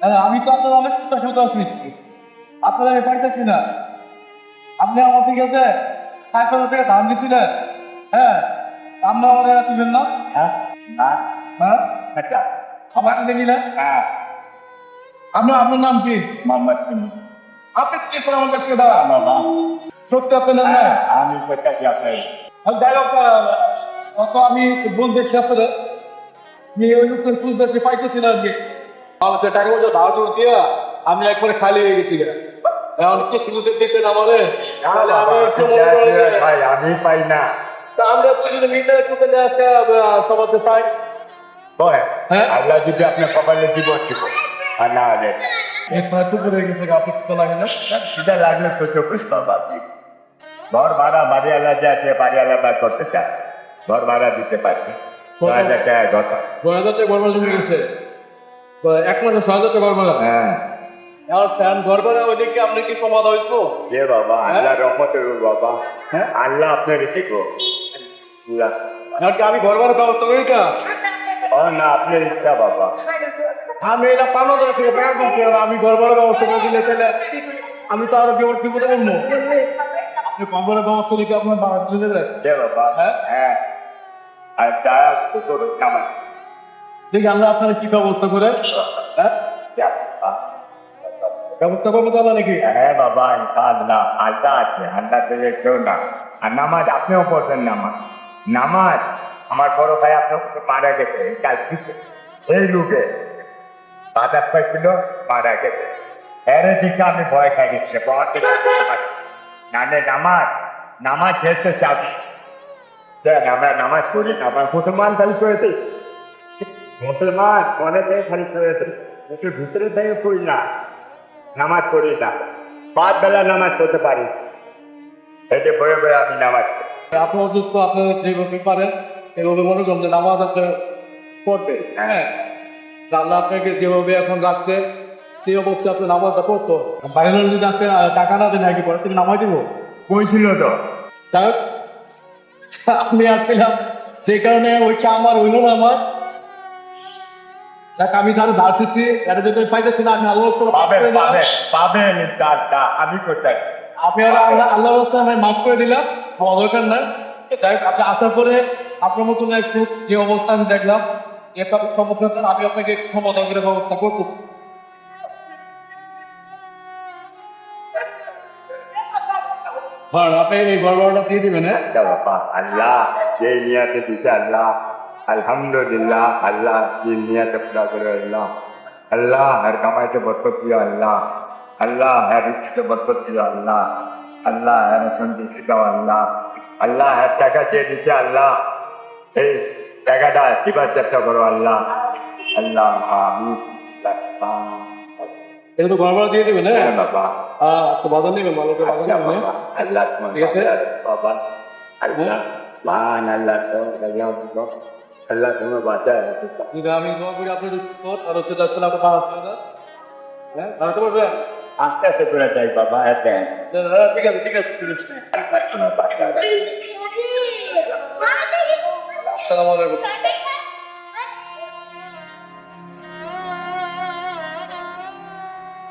হ্যাঁ, আমি তো আপনার অনেক কৃতজ্ঞতা আছি। আপনারা আমি পাইতেছি না। আপনি আমার ঠিক আছে 5,000 টাকা ধান দিছিলেন। হ্যাঁ, আমরা আমাদের দিবেন না। হ্যাঁ হ্যাঁ হ্যাঁ, আচ্ছা আমার কাছে নিলেন। হ্যাঁ আপনার নাম কি? মোহাম্মদ সিং আপনি কি এসে আমার কাছে দাঁড়ান? বাবা সত্যি আপনি নেন না? আমি কোথায় আপনার যাই হোক, তো আমি বল দেখছি আপনাদের ওই লোকের খুঁজতেছি পাইতেছি না আর কি। সে টাকা পয়সা ধার করে দিয়া আমি একবারে খালি হয়ে গেছি গা। এখন কি শুরুতে দিতেন আমারে, তাহলে আমি একটু মনে করে যে, ভাই আমি পাই না তা আমরা দুজনে মিলে একটু তাহলে আজকে সবাইকে চাই। কয় হ্যাঁ? আল্লাহ যদি আপনার কপালে দিব ঠিক আর না হলে একবার একটু করে গেছে গা, আপনি তো লাগে না? সেটা লাগলে তো চব্বিশ পাবা আপনি ঘর ভাড়া বাড়িওয়ালা যে আছে বাড়িওয়ালা বা করতে চায় ঘর ভাড়া দিতে পারবে 6,000 টাকা কথা 9,000 টাকা গড়বড় জমে গেছে। এক মাসে 6,000 টাকা গড়বড়। হ্যাঁ আর ফ্যান গড়বড় ওইটা কি আপনি কি সমাধান হইতো? যে বাবা আল্লাহ রহমতের বাবা হ্যাঁ? আল্লাহ আপনার রেখে গো আর কি আমি গড়বড়ের ব্যবস্থা করি কা? ও না আপনার ইচ্ছা বাবা আমি এটা 5,000 টাকা বের করতে হবে, আমি গড়বড়ের ব্যবস্থা করে দিলে তাহলে আমি তো আরো বিপদে পড়বো। আপনি গড়বড়ের ব্যবস্থা লিখে আপনার বাবা দিলে দেবেন। যে বাবা হ্যাঁ? হ্যাঁ আর টাকা তো কামাই দেখি আমরা আপনার কি ব্যবস্থা করে, হ্যাঁ ব্যবস্থা করবো তাহলে নাকি? হ্যাঁ বাবা ইনশাআল্লাহ আল্লাহ আছে আল্লাহ থেকে কেউ না আর নামাজ আপনিও পড়বেন নামাজ আমার বড় ভাই আপনার মারা গেছে কাল থেকে এই যুগে বাতাস পাইছিল মারা গেছে এর দিকে আমি ভয় খাই গেছি নানে নামাজ শেষে চাবি আমরা নামাজ পড়ি না আমার মুসলমান খালি করেছে মুসলমান মনে থেকে খালি করেছে একটু ভিতরে থেকে পড়ি না নামাজ পড়ি না 5 বেলা নামাজ পড়তে পারি এতে বয়ে বয়ে আমি নামাজ পড়ি আপনি অসুস্থ, আপনি যেভাবে পারেন এভাবে মনে করুন যে নামাজ আপনি পড়বে। হ্যাঁ, আল্লাহ আপনাকে যেভাবে এখন রাখছে সেই অবস্থায় আপনি নামাজটা পড়তো। বাইরে যদি আজকে টাকা না দেন আর কি পরে তুমি নামাজ দিব কইছিল তো যাই হোক, আপনি আসছিলাম সেই কারণে ওইটা আমার হইল না আমার। দেখ আমি যারা ধার দিচ্ছি এটা যদি পাইতেছি না আমি আল্লাহ পাবেন ইনশাআল্লাহ আমি কোথায় আপনি আল্লাহ আমি মাফ করে দিলাম, আমার দরকার নাই। যাই হোক, আপনি আসার পরে আপনার মতন একটু যে অবস্থা আমি দেখলাম এটা সমস্যা হচ্ছে, আমি আপনাকে সমাধান করে ব্যবস্থা করতেছি। হ্যাঁ, আপনি এই গড়বড়টা দিয়ে দিবেন। হ্যাঁ, আচ্ছা বাবা আল্লাহ যে নিয়াতে দিতে আল্লাহ আলহামদুলিল্লাহ আল্লাহ যে নিয়াতে পুরা করে আল্লাহ আল্লাহ হর কামাইতে বরকত দিও আল্লাহ আল্লাহ হর রিজিকে বরকত দিও আল্লাহ আল্লাহ হর সন্তুষ্টি দাও আল্লাহ আল্লাহ হর টাকা যে দিচ্ছে আল্লাহ এই টাকাটা কিবা চেষ্টা করো আল্লাহ আল্লাহ আমিন এটা তো গড়বড় দিয়ে দিবেন। হ্যাঁ হ্যাঁ বাবা আজকে বাজার নেবেন, ভালো করে বাজার নেবেন। হ্যাঁ? আল্লাহ তোমার ঠিক আছে? বাবা আল্লাহ মান আল্লাহ তো আল্লাহ তোমার বাঁচায় যদি আমি দোয়া করি আপনার সুস্থ আর হচ্ছে যাচ্ছেন আপনার পাওয়া যাবে না। হ্যাঁ, দাঁড়াতে পারবেন? আস্তে আস্তে করে যাই বাবা এতে ঠিক আছে ঠিক আছে ঠিক আছে। আসসালামু আলাইকুম।